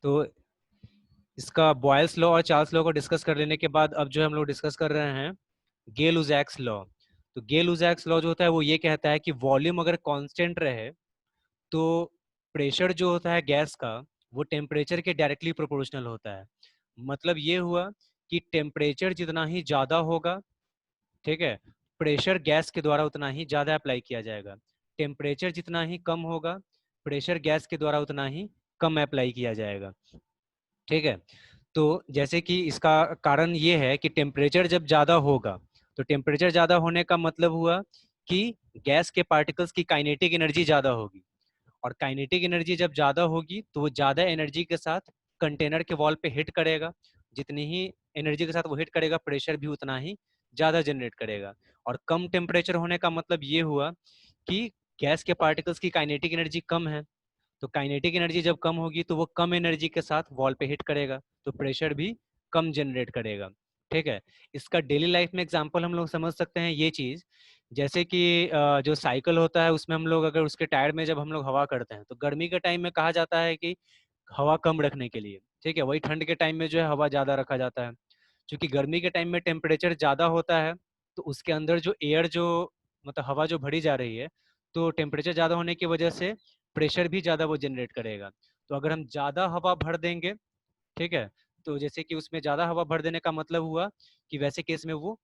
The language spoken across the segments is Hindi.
तो इसका बॉयल्स लॉ और चार्ल्स लॉ को डिस्कस कर लेने के बाद अब जो हम लोग डिस्कस कर रहे हैं गेल-उज़ैक्स लॉ। तो गेल-उज़ैक्स लॉ जो होता है वो ये कहता है कि वॉल्यूम अगर कांस्टेंट रहे तो प्रेशर जो होता है गैस का वो टेम्परेचर के डायरेक्टली प्रोपोर्शनल होता है। मतलब ये हुआ कि टेम्परेचर जितना ही ज़्यादा होगा, ठीक है, प्रेशर गैस के द्वारा उतना ही ज़्यादा अप्लाई किया जाएगा। टेम्परेचर जितना ही कम होगा, प्रेशर गैस के द्वारा उतना ही कम अप्लाई किया जाएगा। ठीक है, तो जैसे कि इसका कारण ये है कि टेम्परेचर जब ज़्यादा होगा, तो टेम्परेचर ज़्यादा होने का मतलब हुआ कि गैस के पार्टिकल्स की काइनेटिक एनर्जी ज़्यादा होगी, और काइनेटिक एनर्जी जब ज़्यादा होगी तो वो ज़्यादा एनर्जी के साथ कंटेनर के वॉल पे हिट करेगा। जितनी ही एनर्जी के साथ वो हिट करेगा, प्रेशर भी उतना ही ज़्यादा जनरेट करेगा। और कम टेम्परेचर होने का मतलब ये हुआ कि गैस के पार्टिकल्स की काइनेटिक एनर्जी कम है, तो काइनेटिक एनर्जी जब कम होगी तो वो कम एनर्जी के साथ वॉल पे हिट करेगा, तो प्रेशर भी कम जनरेट करेगा। ठीक है, इसका डेली लाइफ में एग्जांपल हम लोग समझ सकते हैं ये चीज़, जैसे कि जो साइकिल होता है उसमें हम लोग अगर उसके टायर में जब हम लोग हवा करते हैं, तो गर्मी के टाइम में कहा जाता है कि हवा कम रखने के लिए, ठीक है, वही ठंड के टाइम में जो है हवा ज़्यादा रखा जाता है। क्योंकि गर्मी के टाइम में टेम्परेचर ज़्यादा होता है, तो उसके अंदर जो एयर जो मतलब हवा जो भरी जा रही है, तो टेम्परेचर ज़्यादा होने की वजह से प्रेशर भी ज़्यादा वो जनरेट करेगा। तो अगर हम ज़्यादा हवा भर देंगे, ठीक है, तो जैसे कि उसमें ज़्यादा हवा भर देने का मतलब हुआ कि वैसे केस में वो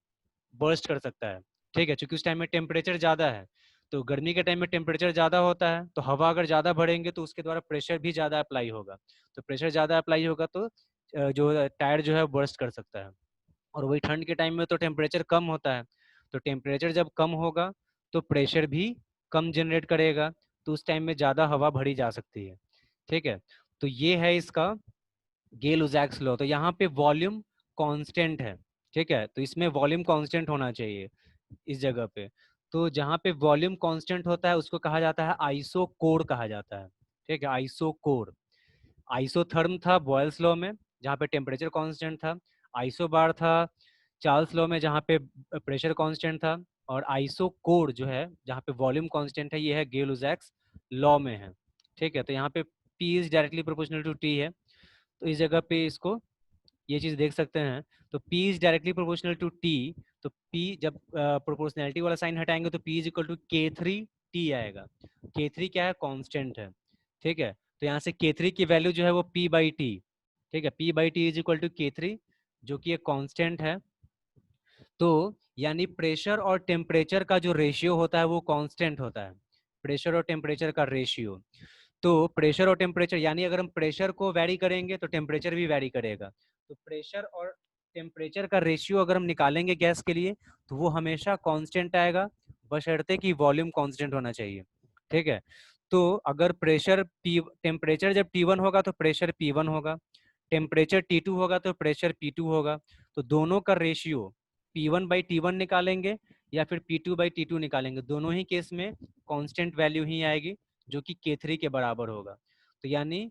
बर्स्ट कर सकता है। ठीक है, चूँकि उस टाइम में टेम्परेचर ज़्यादा है, तो गर्मी के टाइम में टेम्परेचर ज़्यादा होता है, तो हवा अगर ज़्यादा भरेंगे तो उसके द्वारा प्रेशर भी ज़्यादा अप्लाई होगा। तो प्रेशर ज़्यादा अप्लाई होगा तो जो टायर जो है बर्स्ट कर सकता है। और वही ठंड के टाइम में तो टेम्परेचर कम होता है, तो टेम्परेचर जब कम होगा तो प्रेशर भी कम जनरेट करेगा, तो उस टाइम में ज़्यादा हवा भरी जा सकती है। ठीक है, तो ये है इसका गेल-उज़ैक्स लॉ। तो यहाँ पे वॉल्यूम कांस्टेंट है, ठीक है, तो इसमें वॉल्यूम कांस्टेंट होना चाहिए इस जगह पे। तो जहाँ पे वॉल्यूम कांस्टेंट होता है उसको कहा जाता है आइसोकोर कहा जाता है। ठीक है, आइसोकोर। आइसोथर्म था बॉयल्स लॉ में, जहाँ पे टेम्परेचर कांस्टेंट था। आइसोबार था चार्ल्स लॉ में, जहाँ पे प्रेशर कांस्टेंट था। और आइसोकोर जो है, जहाँ पे वॉल्यूम कांस्टेंट है, ये है गेल-उज़ैक्स लॉ में है। ठीक है, तो यहाँ पे P is directly proportional to T है, तो इस जगह पे इसको ये चीज़ देख सकते हैं। तो P is directly proportional to T, तो P जब प्रोपोर्शनैलिटी वाला साइन हटाएंगे तो P is equal to K3T आएगा। K3 क्या है? कांस्टेंट है। ठीक है, तो यहाँ से K3 की वैल्यू जो है वो P/T, ठीक है, P/T is equal to K3, जो कि एक कांस्टेंट है। तो यानी प्रेशर और टेम्परेचर का जो रेशियो होता है वो कांस्टेंट होता है, प्रेशर और टेम्परेचर का रेशियो। तो प्रेशर और टेम्परेचर, यानी अगर हम प्रेशर को वैरी करेंगे तो टेम्परेचर भी वैरी करेगा। तो प्रेशर और टेम्परेचर का रेशियो अगर हम निकालेंगे गैस के लिए तो वो हमेशा कांस्टेंट आएगा, बशर्ते कि वॉल्यूम कांस्टेंट होना चाहिए। ठीक है, तो अगर प्रेशर P, टेम्परेचर जब T1 होगा तो प्रेशर P1 होगा, टेम्परेचर T2 होगा तो प्रेशर P2 होगा। तो दोनों का रेशियो P1/T1 निकालेंगे या फिर P2/T2 निकालेंगे, दोनों ही केस में कांस्टेंट वैल्यू ही आएगी, जो कि K3 के बराबर होगा। तो यानी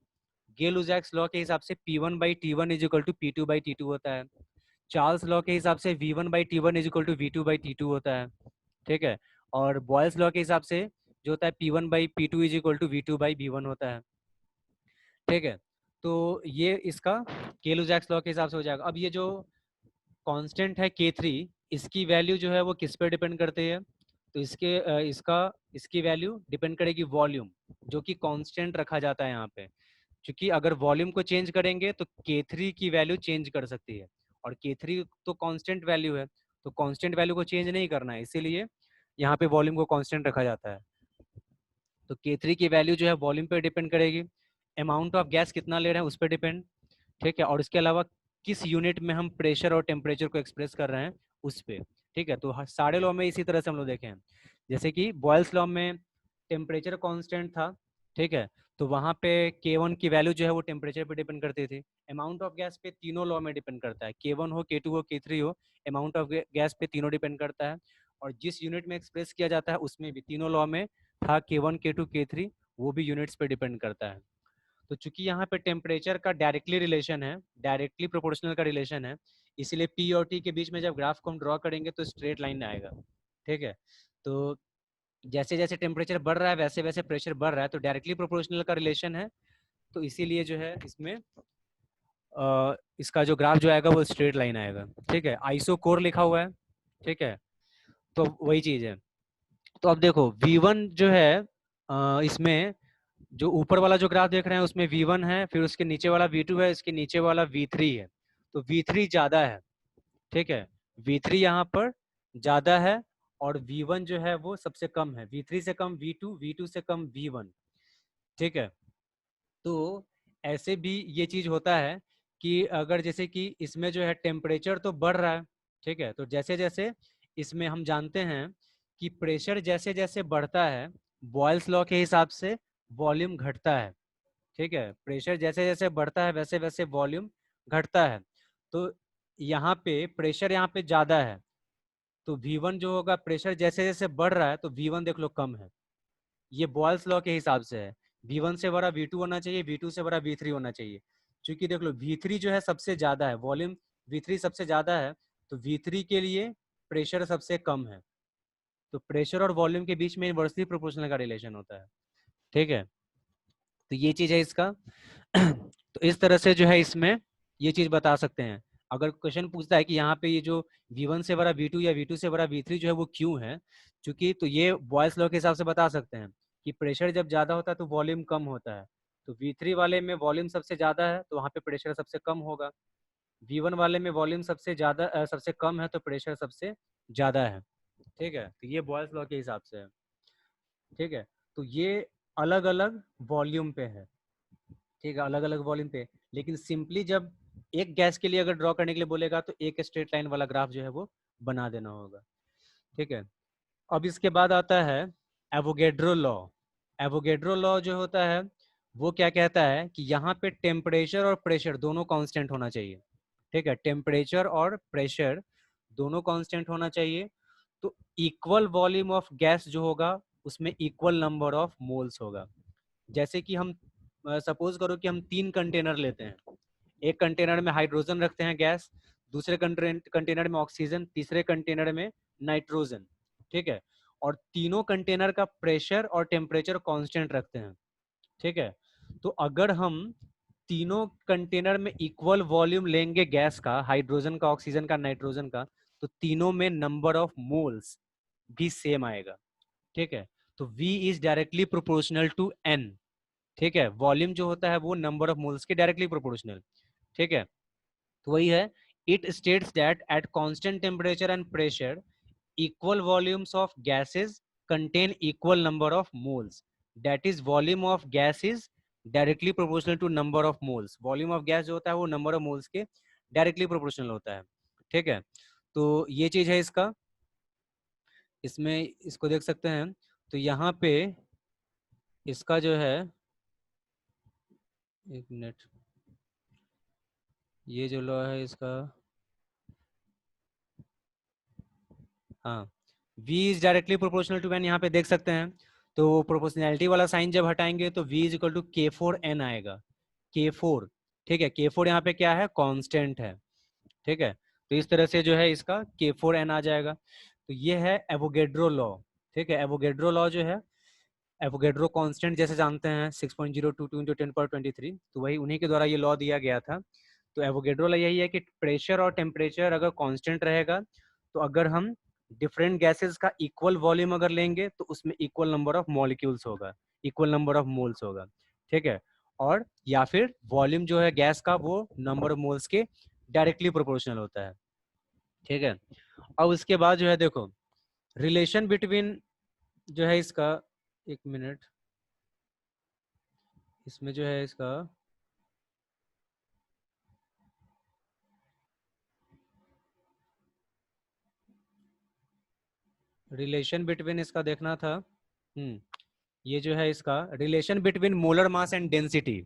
गेल-उज़ैक्स लॉ के हिसाब से P1/T1 is equal to P2/T2 होता है। चार्ल्स लॉ के हिसाब से V1/T1 is equal to V2/T2 होता है। ठीक है, और बॉयल्स लॉ के हिसाब से जो होता है P1/P2 is equal to V2/V1 होता है। ठीक है, तो ये इसका गेल-उज़ैक्स लॉ के हिसाब से हो जाएगा। अब ये जो कांस्टेंट है K3, इसकी वैल्यू जो है वो किस पे डिपेंड करती है? तो इसकी वैल्यू डिपेंड करेगी वॉल्यूम, जो कि कांस्टेंट रखा जाता है यहाँ पे। क्योंकि अगर वॉल्यूम को चेंज करेंगे तो K3 की वैल्यू चेंज कर सकती है, और K3 तो कांस्टेंट वैल्यू है, तो कांस्टेंट वैल्यू को चेंज नहीं करना है, इसीलिए यहाँ पे वॉल्यूम को कांस्टेंट रखा जाता है। तो K3 की वैल्यू जो है वॉल्यूम पे डिपेंड करेगी, अमाउंट ऑफ गैस कितना ले रहे हैं उस पर डिपेंड। ठीक है, और इसके अलावा किस यूनिट में हम प्रेशर और टेम्परेचर को एक्सप्रेस कर रहे हैं उस पे। ठीक है, तो सारे लॉ में इसी तरह से हम लोग देखें, जैसे कि बॉयल्स लॉ में टेम्परेचर कांस्टेंट था, ठीक है, तो वहाँ पे K1 की वैल्यू जो है वो टेम्परेचर पे डिपेंड करती थी। अमाउंट ऑफ गैस पे तीनों लॉ में डिपेंड करता है, K1 हो, K2 हो, K3 हो, अमाउंट ऑफ गैस पे तीनों डिपेंड करता है। और जिस यूनिट में एक्सप्रेस किया जाता है उसमें भी तीनों लॉ में था K1, K2, K3, वो भी यूनिट्स पे डिपेंड करता है। तो चूंकि यहाँ पे टेम्परेचर का डायरेक्टली रिलेशन है, डायरेक्टली प्रोपोर्शनल का रिलेशन है, इसीलिए P और T के बीच में जब ग्राफ को हम ड्रॉ करेंगे तो स्ट्रेट लाइन आएगा। ठीक है, तो जैसे जैसे टेम्परेचर बढ़ रहा है वैसे वैसे प्रेशर बढ़ रहा है, तो डायरेक्टली प्रोपोर्शनल का रिलेशन है तो इसीलिए जो है इसमें इसका जो ग्राफ जो आएगा वो स्ट्रेट लाइन आएगा। ठीक है, आइसो कोर लिखा हुआ है। ठीक है, तो वही चीज है। तो अब देखो V1 जो है इसमें जो ऊपर वाला जो ग्राफ देख रहे हैं उसमें V1 है, फिर उसके नीचे वाला V2 है, इसके नीचे वाला V3 है। तो V3 ज्यादा है। ठीक है, V3 यहाँ पर ज्यादा है और V1 जो है वो सबसे कम है। V3 से कम V2, V2 से कम V1। ठीक है, तो ऐसे भी ये चीज होता है कि अगर जैसे कि इसमें जो है टेम्परेचर तो बढ़ रहा है। ठीक है, तो जैसे जैसे इसमें हम जानते हैं कि प्रेशर जैसे जैसे बढ़ता है, बॉयल्स लॉ के हिसाब से वॉल्यूम घटता है। ठीक है, प्रेशर जैसे जैसे बढ़ता है वैसे वैसे वॉल्यूम घटता है। तो यहाँ पे प्रेशर यहाँ पे ज्यादा है, तो V1 जो होगा, प्रेशर जैसे जैसे बढ़ रहा है तो V1 देख लो कम है। ये बॉयल्स लॉ के हिसाब से है। V1 से बड़ा V2 होना चाहिए, V2 से बड़ा V3 होना चाहिए। क्योंकि देख लो V3 जो है सबसे ज्यादा है, वॉल्यूम V3 सबसे ज्यादा है, तो V3 के लिए प्रेशर सबसे कम है। तो प्रेशर और वॉल्यूम के बीच में इनवर्सली प्रोपोर्शनल का रिलेशन होता है। ठीक है, तो ये चीज है इसका। तो इस तरह से जो है इसमें ये चीज बता सकते हैं। अगर क्वेश्चन पूछता है कि यहाँ पे ये जो V1 से बड़ा V2 या V2 से बड़ा V3 जो है वो क्यों है, क्योंकि तो ये बॉयल्स लॉ के हिसाब से बता सकते हैं कि प्रेशर जब ज्यादा होता है तो वॉल्यूम कम होता है। तो V3 वाले में वॉल्यूम सबसे ज्यादा है तो वहाँ पे प्रेशर सबसे कम होगा। V1 वाले में वॉल्यूम सबसे ज्यादा सबसे कम है तो प्रेशर सबसे ज्यादा है। ठीक है, तो ये बॉयल्स लॉ के हिसाब से है। ठीक है, तो ये अलग अलग वॉल्यूम पे है। ठीक है, अलग अलग वॉल्यूम पे। लेकिन सिंपली जब एक गैस के लिए अगर ड्रॉ करने के लिए बोलेगा तो एक स्ट्रेट लाइन वाला ग्राफ जो है वो बना देना होगा। ठीक है, अब इसके बाद आता है एवोगेड्रो लॉ। एवोगेड्रो लॉ जो होता है वो क्या कहता है कि यहाँ पे टेम्परेचर और प्रेशर दोनों कांस्टेंट होना चाहिए। ठीक है, टेम्परेचर और प्रेशर दोनों कांस्टेंट होना चाहिए। तो इक्वल वॉल्यूम ऑफ गैस जो होगा उसमें इक्वल नंबर ऑफ मोल्स होगा। जैसे कि हम सपोज करो कि हम 3 कंटेनर लेते हैं। एक कंटेनर में हाइड्रोजन रखते हैं गैस, दूसरे कंटेनर में ऑक्सीजन, तीसरे कंटेनर में नाइट्रोजन। ठीक है, और तीनों कंटेनर का प्रेशर और टेम्परेचर कांस्टेंट रखते हैं। ठीक है, तो अगर हम तीनों कंटेनर में इक्वल वॉल्यूम लेंगे गैस का, हाइड्रोजन का, ऑक्सीजन का, नाइट्रोजन का, तो तीनों में नंबर ऑफ मोल्स भी सेम आएगा। ठीक है, तो V is directly proportional to N। ठीक है, वॉल्यूम जो होता है वो नंबर ऑफ मोल्स के डायरेक्टली प्रोपोर्शनल। ठीक है, तो वही है, it states that at constant temperature and pressure equal volumes of gases contain equal number of moles, that is volume of gas is directly proportional to number of moles. Volume of gas जो होता है वो नंबर ऑफ मोल्स के डायरेक्टली प्रोपोर्शनल होता है। ठीक है, तो ये चीज है इसका। इसमें इसको देख सकते हैं, तो यहाँ पे इसका जो है, एक मिनट, ये जो लॉ है इसका, हाँ, V is directly proportional to N, यहाँ पे देख सकते हैं। तो प्रोपोर्शनैलिटी वाला साइन जब हटाएंगे तो V is equal to K4N आएगा। K4, ठीक है, K4 यहाँ पे क्या है, कांस्टेंट है। ठीक है, तो इस तरह से जो है इसका K4N आ जाएगा। तो ये है एवोगेड्रो लॉ। ठीक है, एवोगेड्रो लॉ जो है, एवोगेड्रो कांस्टेंट जैसे जानते हैं 6.022 इंटू 10^23, तो वही उन्हीं के द्वारा ये लॉ दिया गया था। तो एवोगेड्रो लॉ यही है कि प्रेशर और टेम्परेचर अगर कांस्टेंट रहेगा, तो अगर हम डिफरेंट गैसेस का इक्वल वॉल्यूम अगर लेंगे तो उसमें इक्वल नंबर ऑफ मॉलिक्यूल्स होगा, इक्वल नंबर ऑफ मोल्स होगा। ठीक है, और या फिर वॉल्यूम जो है गैस का वो नंबर ऑफ मोल्स के डायरेक्टली प्रोपोर्शनल होता है। ठीक है, अब उसके बाद जो है देखो, रिलेशन बिटवीन जो है इसका, एक मिनट, इसमें जो है इसका रिलेशन बिटवीन इसका देखना था। ये जो है इसका relation between molar mass and density.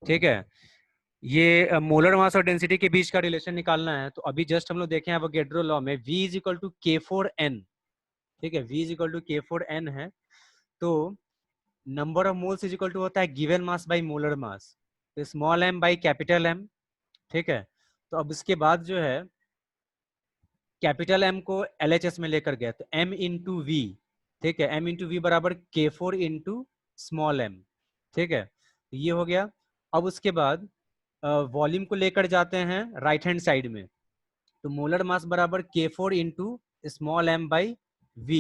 ठीक है, ये मोलर मास और डेंसिटी के बीच का रिलेशन निकालना है। तो अभी जस्ट हम लोग देखे हैं एवोगेड्रो लॉ में V is equal to K4N। ठीक है, V is equal to K4N है। तो number of moles is equal to होता है given mass by molar mass, तो small m by capital M। ठीक है, तो अब इसके बाद जो है कैपिटल M को LHS में लेकर गया तो M इंटू वी। ठीक है, M इंटू वी बराबर K4 इंटू स्मॉल m। ठीक है, तो ये हो गया। अब उसके बाद वॉल्यूम को लेकर जाते हैं राइट हैंड साइड में, तो मोलर मास बराबर K4 into small m by V।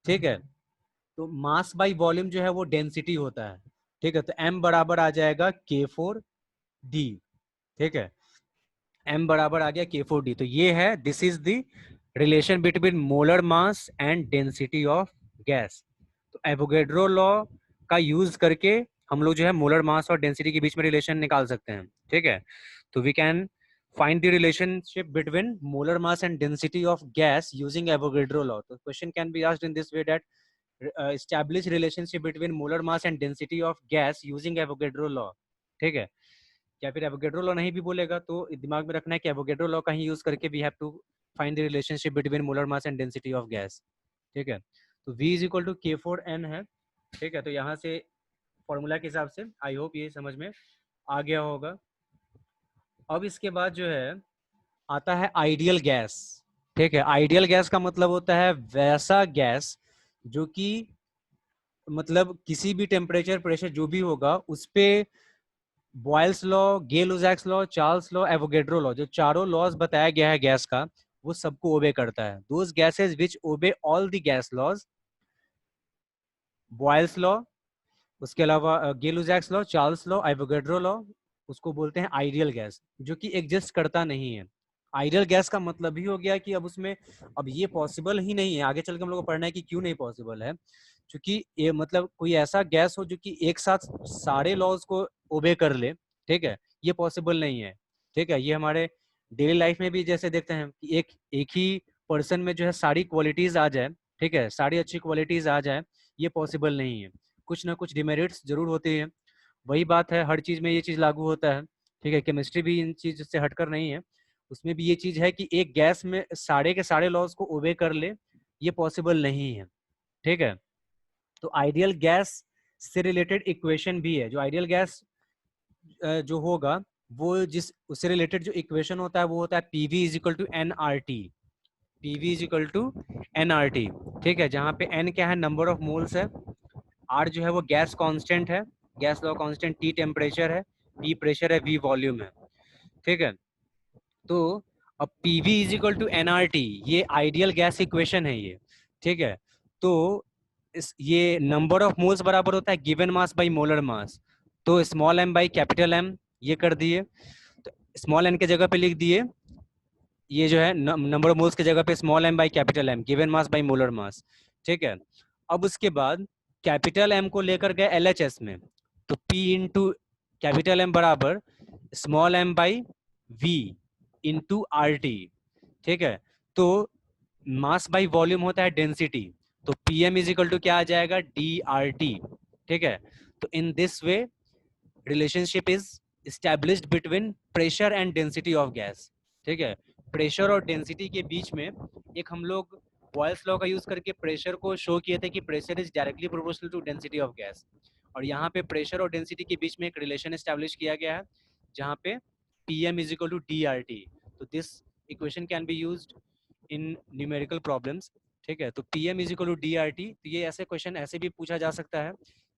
ठीक है, तो मास बाई वॉल्यूम जो है वो डेंसिटी होता है। ठीक है, तो m बराबर आ जाएगा K4D। ठीक है, m बराबर आ गया K4D। तो ये है, this is the relation between molar mass and density of gas. तो एवोगैड्रो लॉ का यूज करके हम लोग जो है मोलर मास और डेंसिटी के बीच में रिलेशन निकाल सकते हैं। ठीक है, तो we can find the relationship between molar mass and density of gas using Avogadro law. So question can be asked in this way that establish relationship between molar mass and density of gas using Avogadro law. ठीक है, या फिर एवोगैड्रो लॉ नहीं भी बोलेगा तो दिमाग में रखना है कि एवोगैड्रो लॉ का ही यूज करके we have to find the relationship between molar mass and density of gas. ठीक है, तो V is equal to K4N है। ठीक है, तो यहाँ से फॉर्मूला के हिसाब से आई होप ये समझ में आ गया होगा। अब इसके बाद जो है आता है आइडियल गैस। ठीक है, आइडियल गैस का मतलब होता है वैसा गैस जो कि मतलब किसी भी टेम्परेचर प्रेशर जो भी होगा उस पे Boyle's law, Gay Lussac's law, Charles law, Avogadro law, जो चारों लॉज बताया गया है गैस का, वो सबको ओबे करता है। Those gases which obey all the gas laws, Boyle's law, उसके अलावा Gay-Lussac's law, Charles law, Avogadro law, उसको बोलते हैं आइडियल गैस, जो कि एग्जिस्ट करता नहीं है। आइडियल गैस का मतलब ही हो गया कि अब उसमें अब ये पॉसिबल ही नहीं है, आगे चल के हम लोग को पढ़ना है कि क्यों नहीं पॉसिबल है, क्योंकि ये मतलब कोई ऐसा गैस हो जो कि एक साथ सारे लॉज को ओबे कर ले। ठीक है, ये पॉसिबल नहीं है। ठीक है, ये हमारे डेली लाइफ में भी जैसे देखते हैं कि एक ही पर्सन में जो है सारी क्वालिटीज आ जाए, ठीक है, सारी अच्छी क्वालिटीज आ जाए, ये पॉसिबल नहीं है। कुछ ना कुछ डिमेरिट्स जरूर होते हैं। वही बात है, हर चीज में ये चीज लागू होता है। ठीक है, केमिस्ट्री भी इन चीज से हटकर नहीं है, उसमें भी ये चीज है कि एक गैस में सारे के सारे लॉज को ओबे कर ले, ये पॉसिबल नहीं है। ठीक है, तो आइडियल गैस से रिलेटेड इक्वेशन भी है। जो आइडियल गैस जो होगा वो जिस उससे रिलेटेड जो इक्वेशन होता है वो होता है PV is equal to NRT। PV is equal to NRT। ठीक है, जहाँ पे N क्या है, नंबर ऑफ मोल्स है, R जो है वो गैस कांस्टेंट है, gas law constant, T temperature है, P प्रेशर है, V वॉल्यूम है। ठीक है, तो अब PV is equal to NRT, ये आइडियल गैस इक्वेशन है ये। ठीक है, तो ये नंबर ऑफ मोल्स बराबर होता है given mass by molar mass. तो small m by capital M ये कर दिए, तो स्मॉल n के जगह पे लिख दिए, ये जो है नंबर ऑफ मोल्स की जगह पे small m by capital M, given mass by molar मास। ठीक है, अब उसके बाद कैपिटल M को लेकर गए LHS में, तो P इंटू कैपिटल M बराबर small m by V into RT। ठीक है, तो मास बाई वॉल्यूम होता है डेंसिटी, तो PM इज इक्वल टू क्या आ जाएगा, DRT। ठीक है, तो in this way relationship is established between pressure and density of gas। ठीक है, प्रेशर और डेंसिटी के बीच में एक हम लोग बॉयल्स लॉ का यूज करके प्रेशर को शो किए थे कि pressure is directly proportional to density of gas, और यहाँ पे प्रेशर और डेंसिटी के बीच में एक रिलेशन एस्टेब्लिश किया गया है जहाँ पे PM is equal to DRT। तो this equation can be used in numerical problems. ठीक है, तो PM is equal to DRT, तो ये ऐसे क्वेश्चन ऐसे भी पूछा जा सकता है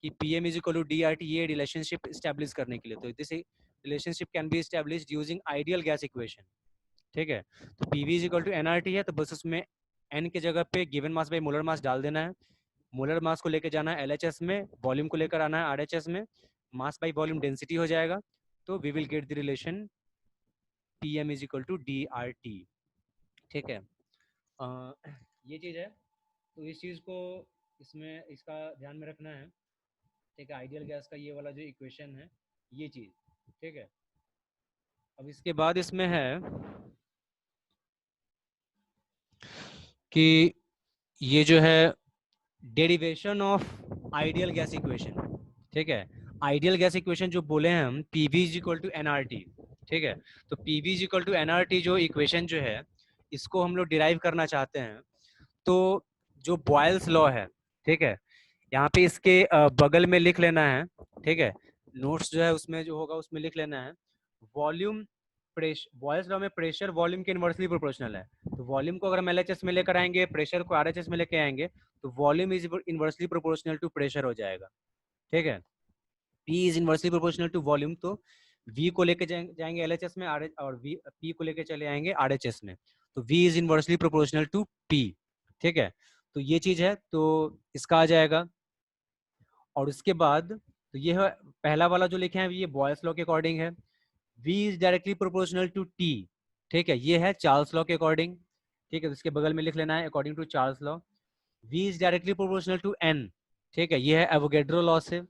कि PM is equal to DRT, ये रिलेशनशिप एस्टेब्लिश करने के लिए, तो this relationship can be established using ideal gas equation. ठीक है, तो PV is equal to NRT है, तो बस उसमें N की जगह पे given mass by molar mass डाल देना है, मोलर मास को लेकर जाना है LHS में, वॉल्यूम को लेकर आना है RHS में, मास बाई वॉल्यूम डेंसिटी हो जाएगा, तो we will get the relation PM is equal to DRT। ठीक है, ये चीज है, तो इस चीज को इसमें इसका ध्यान में रखना है। ठीक है, आइडियल गैस का ये वाला जो इक्वेशन है, ये चीज। ठीक है, अब इसके बाद इसमें है कि ये जो है derivation of ideal gas equation. ठीक है, आइडियल गैस इक्वेशन जो बोले हैं हम, PV is equal to NRT। ठीक है, तो PV is equal to NRT जो इक्वेशन जो है, इसको हम लोग डिराइव करना चाहते हैं, तो जो बॉयल्स लॉ है, ठीक है, यहाँ पे इसके बगल में लिख लेना है। ठीक है, नोट्स जो है उसमें जो होगा उसमें लिख लेना है, वॉल्यूम प्रेशर, बॉयल्स लॉ में प्रेशर वॉल्यूम के इनवर्सली प्रोपोर्शनल है, तो वॉल्यूम को अगर हम LHS में लेकर आएंगे, प्रेशर को RHS में लेकर आएंगे, तो volume is inversely proportional to pressure हो जाएगा। ठीक है, P is inversely proportional to volume, तो V को लेके जाएंगे LHS में, और P को लेके चले आएंगे RHS में, तो V is inversely proportional to P। ठीक है, तो ये चीज है, तो इसका आ जाएगा। और उसके बाद तो ये है पहला वाला जो लिखे हैं, ये बॉयल्स लॉ के अकॉर्डिंग है। V is directly proportional to T। ठीक है, ये है चार्ल्स लॉ के अकॉर्डिंग। ठीक है, तो इसके बगल में लिख लेना है according to Charles law. V is directly proportional to N। ठीक है, ये है एवोगेड्रो लॉ से।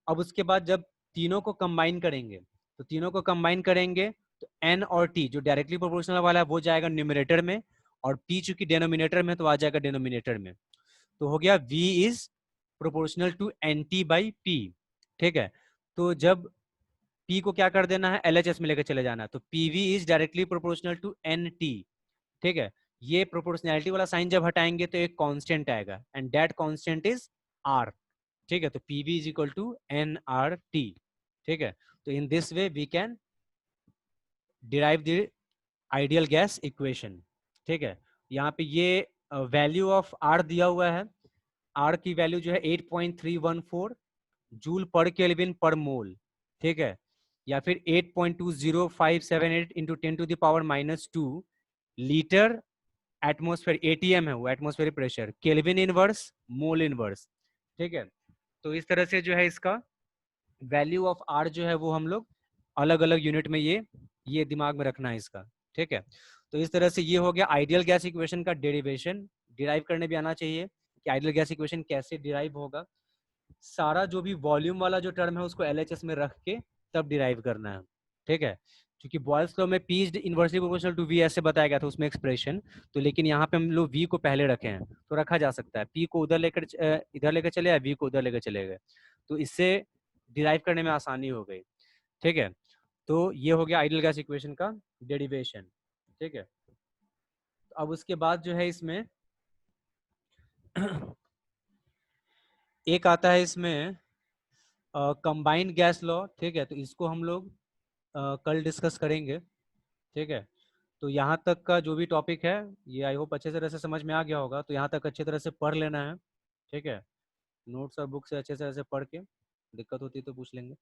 अब उसके बाद जब तीनों को कंबाइन करेंगे, तो तीनों को कंबाइन करेंगे तो N और T जो डायरेक्टली प्रोपोर्शनल वाला है वो जाएगा न्यूमरेटर में, और P चूंकि डिनोमिनेटर में तो आ जाएगा डिनोमिनेटर में। तो हो गया V is proportional to NT by P। ठीक है, तो जब P को क्या कर देना है, LHS में लेकर चले जाना है, तो PV is directly proportional to NT। ठीक है, ये प्रोपोर्शनैलिटी वाला साइन जब हटाएंगे तो एक कांस्टेंट आएगा, and that constant is R। ठीक है, तो PV is equal to NRT। ठीक है, तो in this way we can derive the ideal gas equation. ठीक है, यहाँ पे ये वैल्यू ऑफ R दिया हुआ है। R की वैल्यू जो है 8.314 जूल पर केल्विन पर मोल। ठीक है, या फिर 8.20578 इंटू 10⁻⁻² लीटर एटमोस्फेयर, ATM है वो, atmospheric pressure, kelvin inverse, mole inverse. ठीक है, तो इस तरह से जो है इसका वैल्यू ऑफ R जो है वो हम लोग अलग अलग यूनिट में ये दिमाग में रखना है इसका। ठीक है, तो इस तरह से ये हो गया आइडियल गैस इक्वेशन का डेरिवेशन। डिराइव करने भी आना चाहिए कि आइडियल गैस इक्वेशन कैसे डिराइव होगा। सारा जो भी वॉल्यूम वाला जो टर्म है उसको LHS में रख के तब डिराइव करना है। ठीक है, क्योंकि बॉयल्स लॉ में P is inversely proportional to V ऐसे बताया गया था उसमें एक्सप्रेशन, तो लेकिन यहाँ पे हम लोग V को पहले रखे हैं, तो रखा जा सकता है। P को उधर लेकर इधर लेकर चले, या V को उधर लेकर चले गए, तो इससे डिराइव करने में आसानी हो गई। ठीक है, तो ये हो गया आइडियल गैस इक्वेशन का डेरिवेशन। ठीक है, तो अब उसके बाद जो है इसमें एक आता है इसमें कंबाइंड गैस लॉ। ठीक है, तो इसको हम लोग कल डिस्कस करेंगे। ठीक है, तो यहाँ तक का जो भी टॉपिक है ये आई होप अच्छे तरह से समझ में आ गया होगा, तो यहाँ तक अच्छे तरह से पढ़ लेना है। ठीक है, नोट्स और बुक से अच्छे तरह से पढ़ के, दिक्कत होती है तो पूछ लेंगे।